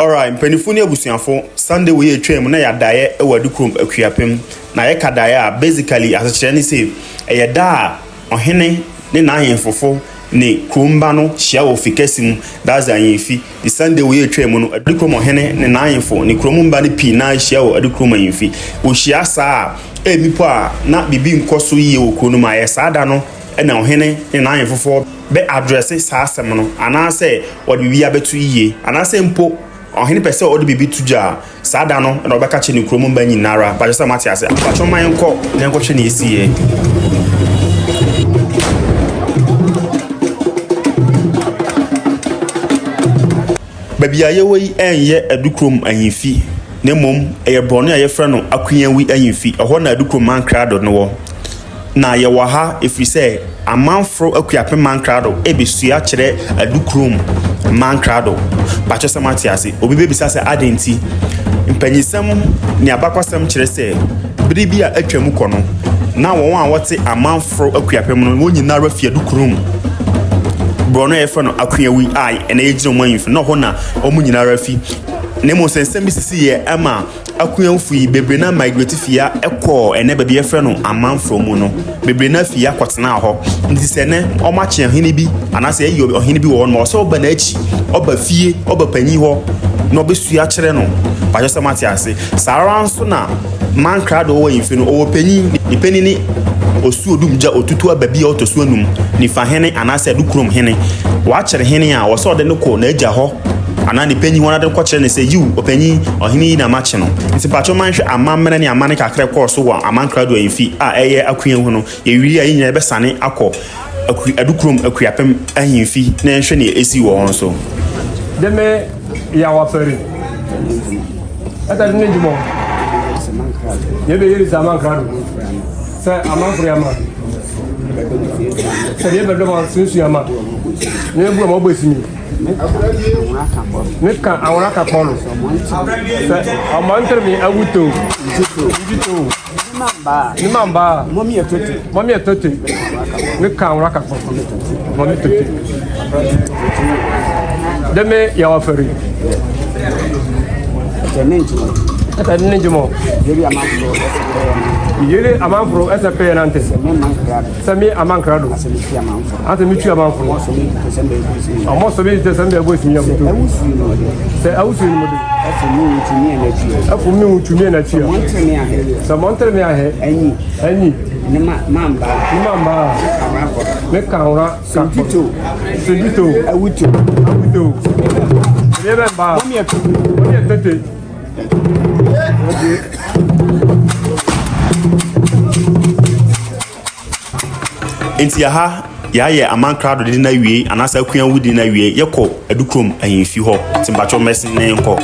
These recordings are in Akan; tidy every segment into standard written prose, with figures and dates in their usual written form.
Alright, mpanifo ne abusuafo Sunday we etwam na Adae e Adukrom-Adukrom na ye kadaya basically asechire ni say e da ohene ne na ayenfofo ne kromba no hia wo fikesim that's ayenfi the Sunday we etwam no Adukrom ohene ne na ayenfo ne kromba ne pi na hia wo Adukrom ayenfi wo hia saa emipo a na bibi nkoso yie wo konu ma ye saada no na ohene ne na ayenfofo be address saa asem no anase wo de wi abetu yie anase mpo ohini pese odi bibi tuja sada no na obeka che ni kromo mba nyinara ba jesa mati ase apacho man nko na nko hwe na esiye babia ye wei enye Adukrom anyimfi ne mom eye bronu aye frɛ no akwanwi anyimfi ɛhɔ na Adukrom man krado no wo na ye wa ha efrise amanfro akuape man krado ebesua kyerɛ Adukrom man krado bacho samati ase obi bebisa se adenti mpanyisam ne abakwasam kyerɛ sɛ biribi a atwam kɔ no na wɔn a wɔte amanfro akuape mu no wɔnyina rafi Adukrom brono ɛfɛ no akwanwi ai ɛna yɛgyina wɔn anyimfi na hɔ na wɔn nyina rafi ne mo sensem bisisi ye ama akwanfu yi bebre na migrate fia ekɔ ene ba bi ɛfɛ no amanfro mu no bebre na fia kɔtena hɔ nti sɛ ne ɔma kye hene bi anase ayi ɔhene bi wɔ no ɔsɛ ɔba na achi ɔba fie ɔba panyi hɔ na ɔbɛsua kyerɛ no ba jose matiase sara nso na man krado wɔ yimfi no ɔwɔ panyi ni panyi ni osu odumja otutu ababi a ɔtosu anum ni fa hene anase Adukrom hene wa kyerɛ hene a wɔsɛ ɔde no kɔ na agya hɔ ana ni penyi wona de ko kyerɛ ne sɛ you opanyi ohini na mache no nti pacho man hwe amamene ne amane kakra kɔ so wɔ amankrado ayimfi a ɛyɛ akwan hu no yɛwiri a yinya bɛsane akɔ Adukrom-Adukrom ayimfi na nhwe ne esi wɔ hon so deme ya wafari ata ne ndimo yebe yiri amankrado sɛ amanfro ya ma sɛ yebe do ma sunsu ya ma ne bu ma obesimi Nika awara ka polo. Amantre mi awuto. Njito. Nimamba. Momi etote. Nika awara ka polo. Momi etote. Deme ya waferi. Ata ninjimo. Yele amanfro SPN nante. Sami amankrado. Ata mitu amanfro. Amo sobi te sambe boys mi yabuto. Se awusu ni mode. Afu mi utumi na chia. Sa montre mi ahe. Anyi. Ni mamba. Me kaura Sindito. Awuto. Lebe ba. Momi tete. enti aha ya amankrado de na wie anasa akwan wudi na wie yekɔ Adukrom ayimfi hɔ timbacho mesin ne nkɔ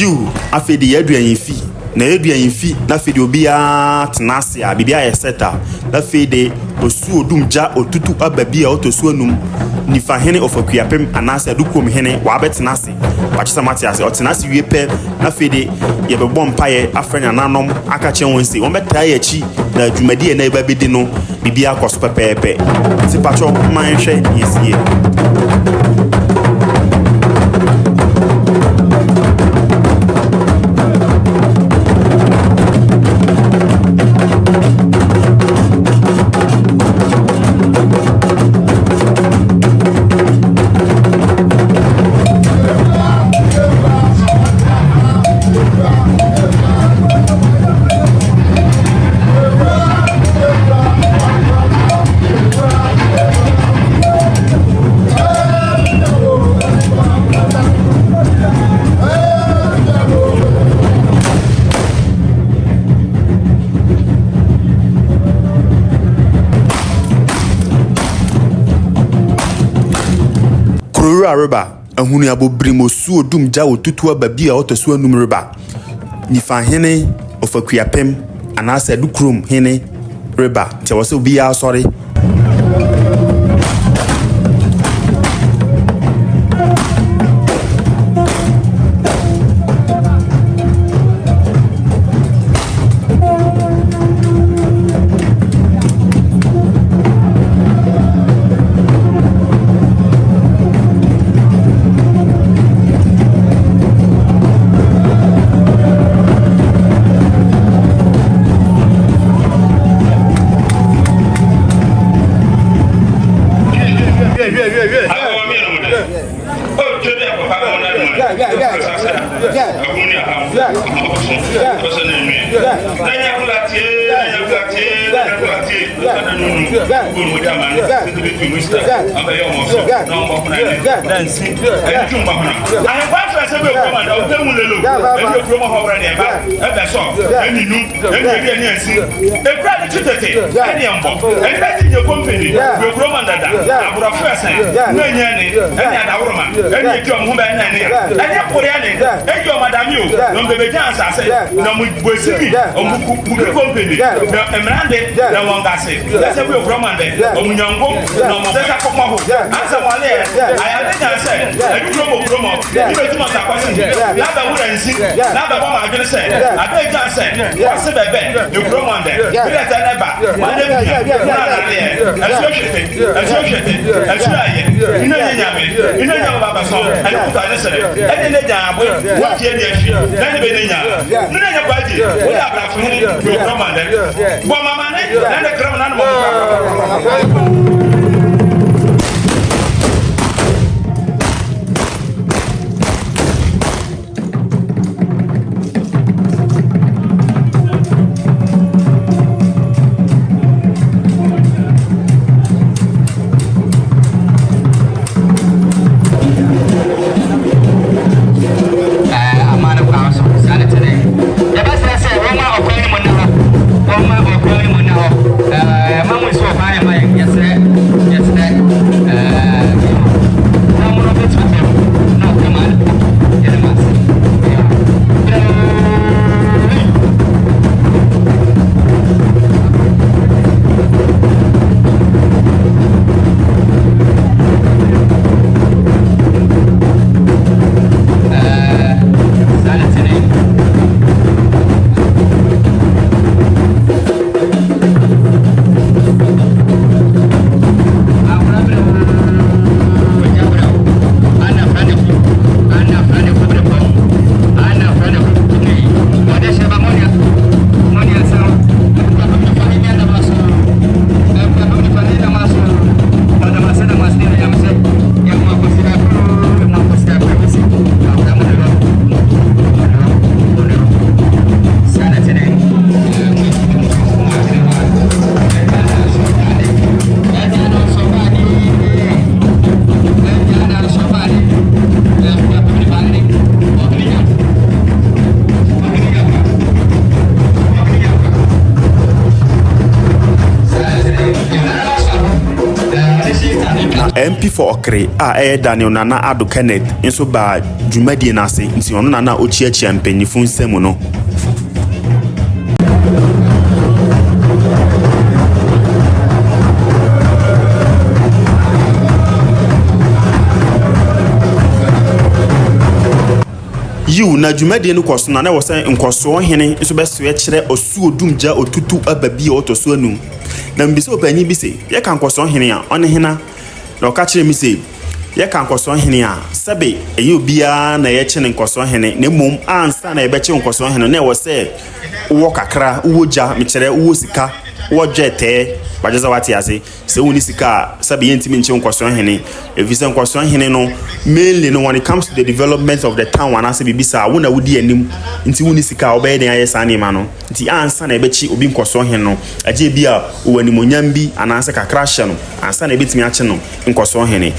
you afedi yaduanyimfi na yaduanyimfi na fedi obi a tenase a bibia ye seta na fedi osu odumja otutu ababi a otosu anum ni fa hene of akuapem anase Adukrom hene wa betenase bachisa matiase otenase wie pe na fedi ye bebɔ mpaye afranya nanom aka kye won se won beta ye chi na dwumadi na ebabedi no bibia akɔso pepepe ti pacho man hwɛ yesie Ewura reba ahunu abobrimo suo dum ja otutu ababi a otoso anum reba nifa hene ofakuapem anase Adukrom hene reba te wose obi ya sorry MP for Okre Daniel Nana Ado Kenneth nso ba dwumadi na ase nti ono nana ochiachia mpanyifo nsemu no yu na dwumadi no kwaso na wose nkwaso hene nso beso ye kire osuo dumja otutu ababi otoso anu na mbise opanyi bi se ye kan kwaso hene a one hena na okachire mi se ye kan kwaso hene a sebe eyo bia na ye chene nkwaso hene na mum ansa na ye beche nkwaso hene na wose wo kakra wo ja mi kire wo sika wo dwete bajaza wati ase se woni sika sebe ye ntimi nche nkwaso hene evise nkwaso hene no mainly no when it comes to the development of the town and ase bibisa wo na wodi anim nti woni sika obaye den aye sane ma no nti ansa na ebechi obi nkwaso hene no aje bia wo animonyam bi ananse kakra hye no ansa na ebetimi ache no nkwaso hene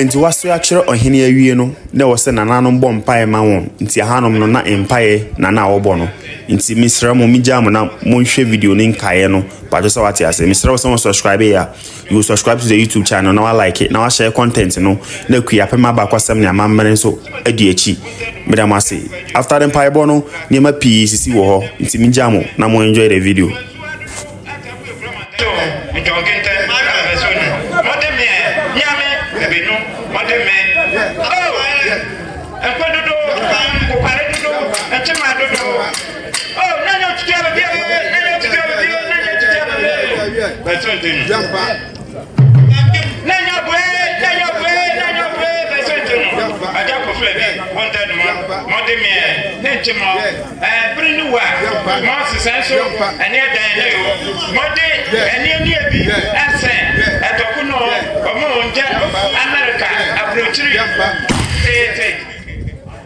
Enti waso akyerɛ ɔhene awie no na wɔsɛ nananom bɔ mpae ma wɔn nti ahanom no na mpae na wɔbɔ no nti misrɛ mo migya mo na monhwɛ video ne nkae no pato sɛ wate ase misrɛ wo sɛ subscribe ya you subscribe to the YouTube channel na like it na share content no na kuya pema ba kwasɛm ne amammere nso adi achi medam ase after the mpae bɔ no niema pii sisi wɔ hɔ nti migya mo na mo enjoy the video.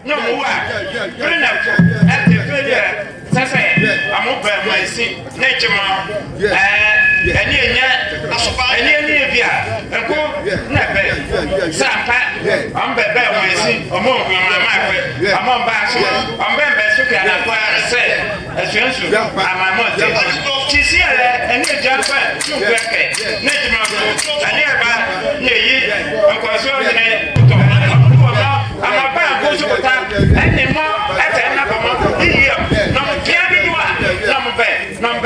No more. Bring up at the failure. I'm open my seat. Nature, any of you, and go, never. Sampa, I'm better my seat, or more than my market. I'm on back, I'm better to get acquire a set. As you answer, I'm my mother. She's here, and you jump back. Nature, I never near you, and was I'm a bad person, and more at another here. Number 10, number bed, number 1.